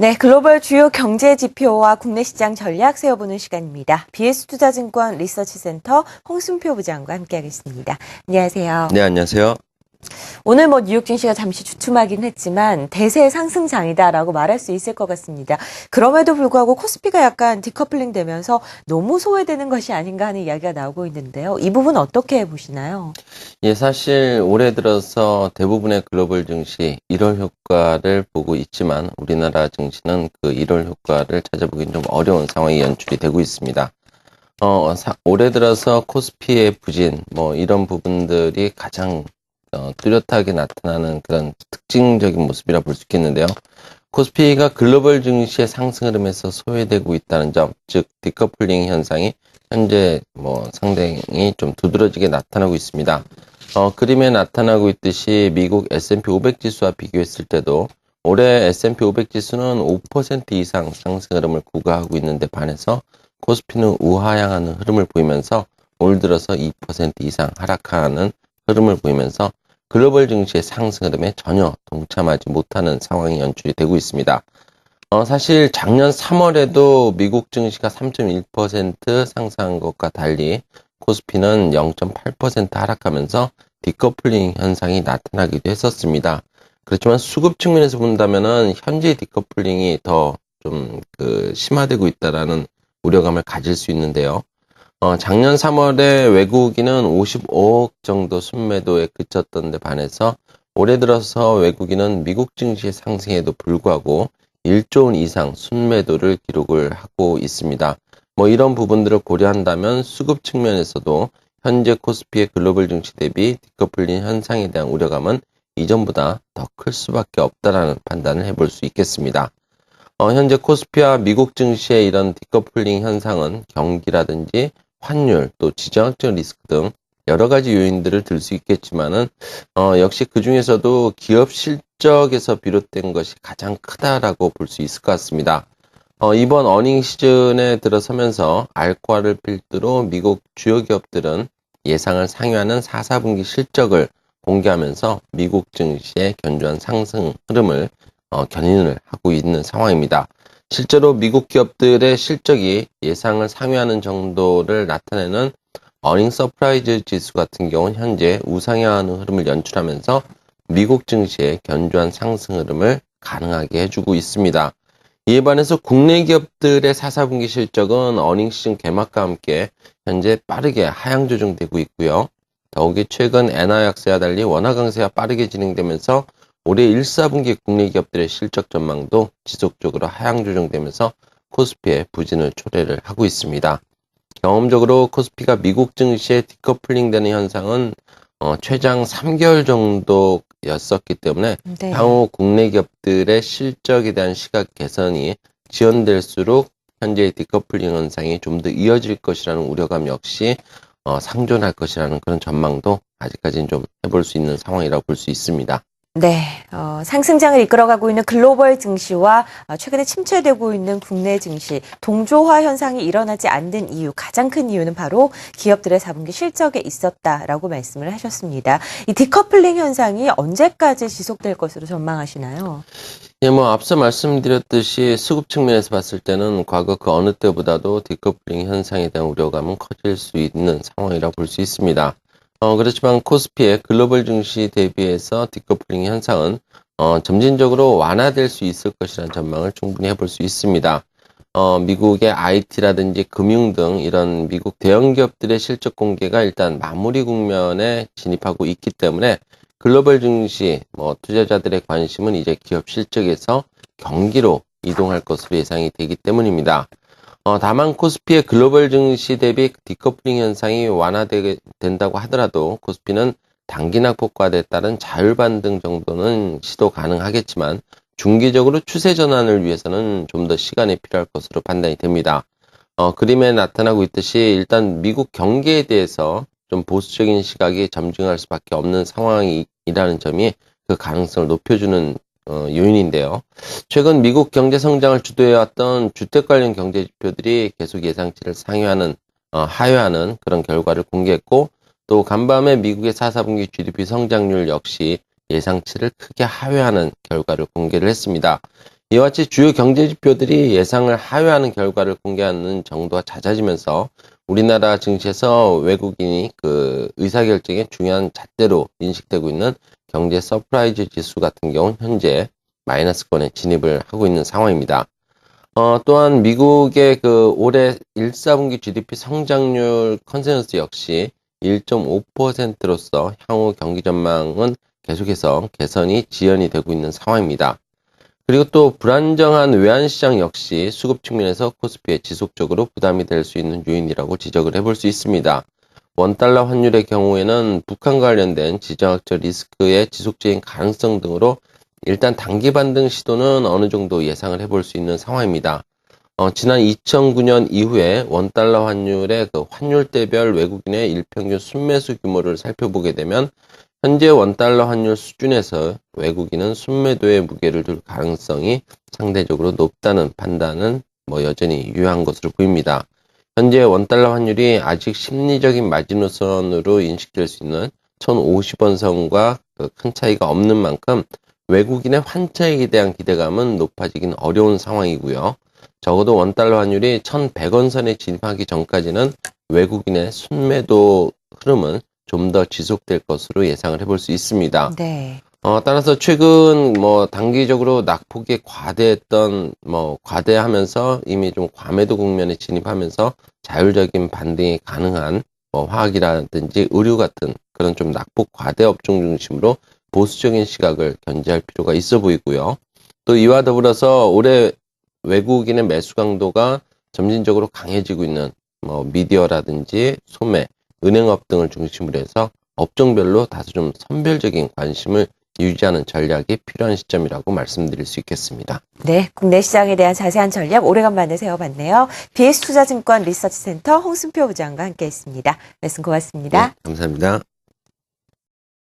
네, 글로벌 주요 경제 지표와 국내 시장 전략 세워보는 시간입니다. BS투자증권 리서치센터 홍순표 부장과 함께하겠습니다. 안녕하세요. 네, 안녕하세요. 오늘 뉴욕 증시가 잠시 주춤하긴 했지만 대세 상승장이다라고 말할 수 있을 것 같습니다. 그럼에도 불구하고 코스피가 약간 디커플링 되면서 너무 소외되는 것이 아닌가 하는 이야기가 나오고 있는데요. 이 부분 어떻게 보시나요? 예, 사실 올해 들어서 대부분의 글로벌 증시 1월 효과를 보고 있지만 우리나라 증시는 그 1월 효과를 찾아보기는 좀 어려운 상황이 연출이 되고 있습니다. 올해 들어서 코스피의 부진, 이런 부분들이 가장 뚜렷하게 나타나는 그런 특징적인 모습이라 볼 수 있겠는데요. 코스피가 글로벌 증시의 상승 흐름에서 소외되고 있다는 점, 즉 디커플링 현상이 현재 상당히 좀 두드러지게 나타나고 있습니다. 그림에 나타나고 있듯이 미국 S&P 500 지수와 비교했을 때도 올해 S&P 500 지수는 5% 이상 상승 흐름을 구가하고 있는데 반해서 코스피는 우하향하는 흐름을 보이면서 올 들어서 2% 이상 하락하는 흐름을 보이면서 글로벌 증시의 상승 흐름에 전혀 동참하지 못하는 상황이 연출이 되고 있습니다. 사실 작년 3월에도 미국 증시가 3.1% 상승한 것과 달리 코스피는 0.8% 하락하면서 디커플링 현상이 나타나기도 했었습니다. 그렇지만 수급 측면에서 본다면은 현재 디커플링이 더 좀 심화되고 있다라는 우려감을 가질 수 있는데요. 작년 3월에 외국인은 55억 정도 순매도에 그쳤던 데 반해서 올해 들어서 외국인은 미국 증시의 상승에도 불구하고 1조 원 이상 순매도를 기록을 하고 있습니다. 이런 부분들을 고려한다면 수급 측면에서도 현재 코스피의 글로벌 증시 대비 디커플링 현상에 대한 우려감은 이전보다 더 클 수밖에 없다라는 판단을 해볼 수 있겠습니다. 현재 코스피와 미국 증시의 이런 디커플링 현상은 경기라든지 환율, 또 지정학적 리스크 등 여러 가지 요인들을 들 수 있겠지만은, 역시 그 중에서도 기업 실적에서 비롯된 것이 가장 크다라고 볼 수 있을 것 같습니다. 이번 어닝 시즌에 들어서면서 알과를 필두로 미국 주요 기업들은 예상을 상회하는 4, 4분기 실적을 공개하면서 미국 증시의 견조한 상승 흐름을 견인을 하고 있는 상황입니다. 실제로 미국 기업들의 실적이 예상을 상회하는 정도를 나타내는 어닝 서프라이즈 지수 같은 경우는 현재 우상향하는 흐름을 연출하면서 미국 증시의 견조한 상승 흐름을 가능하게 해주고 있습니다. 이에 반해서 국내 기업들의 4, 4분기 실적은 어닝 시즌 개막과 함께 현재 빠르게 하향 조정되고 있고요. 더욱이 최근 엔화 약세와 달리 원화 강세가 빠르게 진행되면서 올해 1, 4분기 국내 기업들의 실적 전망도 지속적으로 하향 조정되면서 코스피의 부진을 초래를 하고 있습니다. 경험적으로 코스피가 미국 증시에 디커플링 되는 현상은 최장 3개월 정도였었기 때문에 네. 향후 국내 기업들의 실적에 대한 시각 개선이 지연될수록 현재의 디커플링 현상이 좀 더 이어질 것이라는 우려감 역시 상존할 것이라는 그런 전망도 아직까지는 좀 해볼 수 있는 상황이라고 볼 수 있습니다. 네, 상승장을 이끌어가고 있는 글로벌 증시와 최근에 침체되고 있는 국내 증시, 동조화 현상이 일어나지 않는 이유, 가장 큰 이유는 바로 기업들의 4분기 실적에 있었다라고 말씀을 하셨습니다. 이 디커플링 현상이 언제까지 지속될 것으로 전망하시나요? 예, 앞서 말씀드렸듯이 수급 측면에서 봤을 때는 과거 그 어느 때보다도 디커플링 현상에 대한 우려감은 커질 수 있는 상황이라고 볼 수 있습니다. 그렇지만 코스피의 글로벌 증시 대비해서 디커플링 현상은 점진적으로 완화될 수 있을 것이라는 전망을 충분히 해볼 수 있습니다. 미국의 IT라든지 금융 등 이런 미국 대형 기업들의 실적 공개가 일단 마무리 국면에 진입하고 있기 때문에 글로벌 증시, 투자자들의 관심은 이제 기업 실적에서 경기로 이동할 것으로 예상이 되기 때문입니다. 다만 코스피의 글로벌 증시 대비 디커플링 현상이 완화된다고 하더라도 코스피는 단기 낙폭과에 따른 자율 반등 정도는 시도 가능하겠지만 중기적으로 추세 전환을 위해서는 좀 더 시간이 필요할 것으로 판단이 됩니다. 그림에 나타나고 있듯이 일단 미국 경기에 대해서 좀 보수적인 시각이 점증할 수밖에 없는 상황이라는 점이 그 가능성을 높여주는 요인인데요. 최근 미국 경제 성장을 주도해왔던 주택 관련 경제 지표들이 계속 예상치를 하회하는 그런 결과를 공개했고, 또 간밤에 미국의 4, 4분기 GDP 성장률 역시 예상치를 크게 하회하는 결과를 공개를 했습니다. 이와 같이 주요 경제 지표들이 예상을 하회하는 결과를 공개하는 정도가 잦아지면서 우리나라 증시에서 외국인이 그 의사결정의 중요한 잣대로 인식되고 있는 경제 서프라이즈 지수 같은 경우는 현재 마이너스권에 진입을 하고 있는 상황입니다. 또한 미국의 그 올해 1, 4분기 GDP 성장률 컨센서스 역시 1.5%로서 향후 경기 전망은 계속해서 개선이 지연이 되고 있는 상황입니다. 그리고 또 불안정한 외환시장 역시 수급 측면에서 코스피에 지속적으로 부담이 될 수 있는 요인이라고 지적을 해볼 수 있습니다. 원달러 환율의 경우에는 북한 관련된 지정학적 리스크의 지속적인 가능성 등으로 일단 단기 반등 시도는 어느 정도 예상을 해볼 수 있는 상황입니다. 지난 2009년 이후에 원달러 환율의 그 환율대별 외국인의 일평균 순매수 규모를 살펴보게 되면 현재 원달러 환율 수준에서 외국인은 순매도의 무게를 둘 가능성이 상대적으로 높다는 판단은 여전히 유효한 것으로 보입니다. 현재 원달러 환율이 아직 심리적인 마지노선으로 인식될 수 있는 1,050원 선과 큰 차이가 없는 만큼 외국인의 환차익에 대한 기대감은 높아지긴 어려운 상황이고요. 적어도 원달러 환율이 1,100원 선에 진입하기 전까지는 외국인의 순매도 흐름은 좀 더 지속될 것으로 예상을 해볼 수 있습니다. 네. 따라서 최근 단기적으로 낙폭이 과대하면서 이미 좀 과매도 국면에 진입하면서 자율적인 반등이 가능한 화학이라든지 의류 같은 그런 좀 낙폭 과대 업종 중심으로 보수적인 시각을 견지할 필요가 있어 보이고요. 또 이와 더불어서 올해 외국인의 매수 강도가 점진적으로 강해지고 있는 미디어라든지 소매, 은행업 등을 중심으로 해서 업종별로 다소 좀 선별적인 관심을 유지하는 전략이 필요한 시점이라고 말씀드릴 수 있겠습니다. 네, 국내 시장에 대한 자세한 전략 오래간만에 세워봤네요. BS투자증권 리서치센터 홍순표 부장과 함께했습니다. 말씀 고맙습니다. 네, 감사합니다.